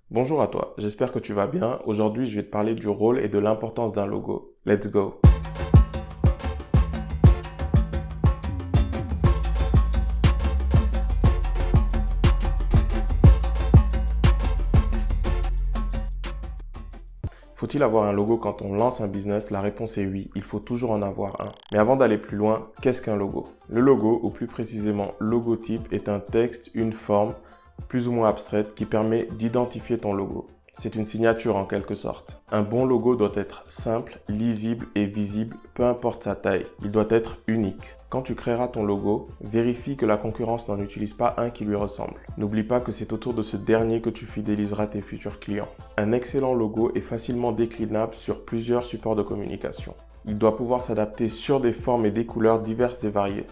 Bonjour à toi, j'espère que tu vas bien. Aujourd'hui, je vais te parler du rôle et de l'importance d'un logo. Let's go! Faut-il avoir un logo quand on lance un business? La réponse est oui, il faut toujours en avoir un. Mais avant d'aller plus loin, qu'est-ce qu'un logo? Le logo, ou plus précisément logotype, est un texte, une forme, plus ou moins abstraite, qui permet d'identifier ton logo. C'est une signature en quelque sorte. Un bon logo doit être simple, lisible et visible, peu importe sa taille. Il doit être unique. Quand tu créeras ton logo, vérifie que la concurrence n'en utilise pas un qui lui ressemble. N'oublie pas que c'est autour de ce dernier que tu fidéliseras tes futurs clients. Un excellent logo est facilement déclinable sur plusieurs supports de communication. Il doit pouvoir s'adapter sur des formes et des couleurs diverses et variées.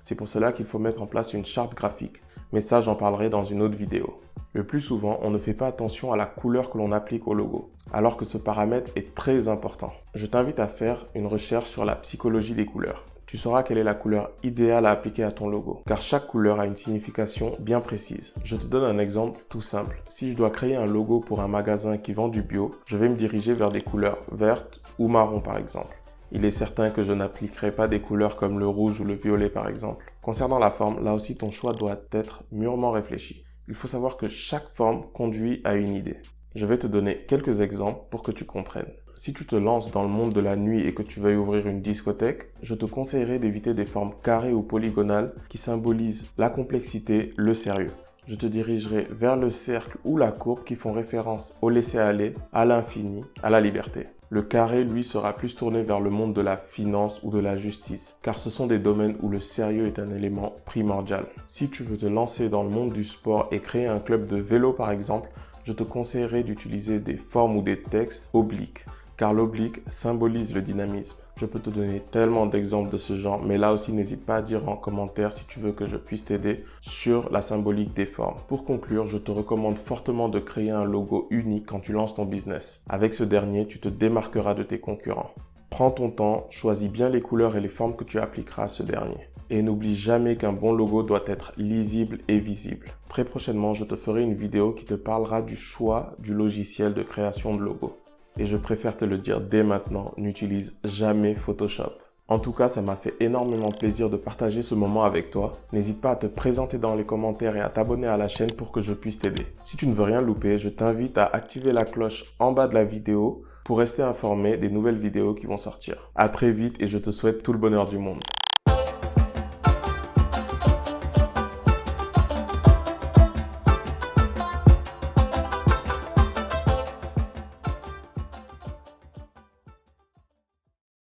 C'est pour cela qu'il faut mettre en place une charte graphique. Mais ça, j'en parlerai dans une autre vidéo. Le plus souvent, on ne fait pas attention à la couleur que l'on applique au logo, alors que ce paramètre est très important. Je t'invite à faire une recherche sur la psychologie des couleurs. Tu sauras quelle est la couleur idéale à appliquer à ton logo, car chaque couleur a une signification bien précise. Je te donne un exemple tout simple. Si je dois créer un logo pour un magasin qui vend du bio, je vais me diriger vers des couleurs vertes ou marron par exemple. Il est certain que je n'appliquerai pas des couleurs comme le rouge ou le violet par exemple. Concernant la forme, là aussi ton choix doit être mûrement réfléchi. Il faut savoir que chaque forme conduit à une idée. Je vais te donner quelques exemples pour que tu comprennes. Si tu te lances dans le monde de la nuit et que tu veuilles ouvrir une discothèque, je te conseillerais d'éviter des formes carrées ou polygonales qui symbolisent la complexité, le sérieux. Je te dirigerai vers le cercle ou la courbe qui font référence au laisser-aller, à l'infini, à la liberté. Le carré, lui, sera plus tourné vers le monde de la finance ou de la justice, car ce sont des domaines où le sérieux est un élément primordial. Si tu veux te lancer dans le monde du sport et créer un club de vélo par exemple, je te conseillerais d'utiliser des formes ou des textes obliques, car l'oblique symbolise le dynamisme. Je peux te donner tellement d'exemples de ce genre, mais là aussi n'hésite pas à dire en commentaire si tu veux que je puisse t'aider sur la symbolique des formes. Pour conclure, je te recommande fortement de créer un logo unique quand tu lances ton business. Avec ce dernier, tu te démarqueras de tes concurrents. Prends ton temps, choisis bien les couleurs et les formes que tu appliqueras à ce dernier. Et n'oublie jamais qu'un bon logo doit être lisible et visible. Très prochainement, je te ferai une vidéo qui te parlera du choix du logiciel de création de logo. Et je préfère te le dire dès maintenant, n'utilise jamais Photoshop. En tout cas, ça m'a fait énormément plaisir de partager ce moment avec toi. N'hésite pas à te présenter dans les commentaires et à t'abonner à la chaîne pour que je puisse t'aider. Si tu ne veux rien louper, je t'invite à activer la cloche en bas de la vidéo pour rester informé des nouvelles vidéos qui vont sortir. À très vite et je te souhaite tout le bonheur du monde.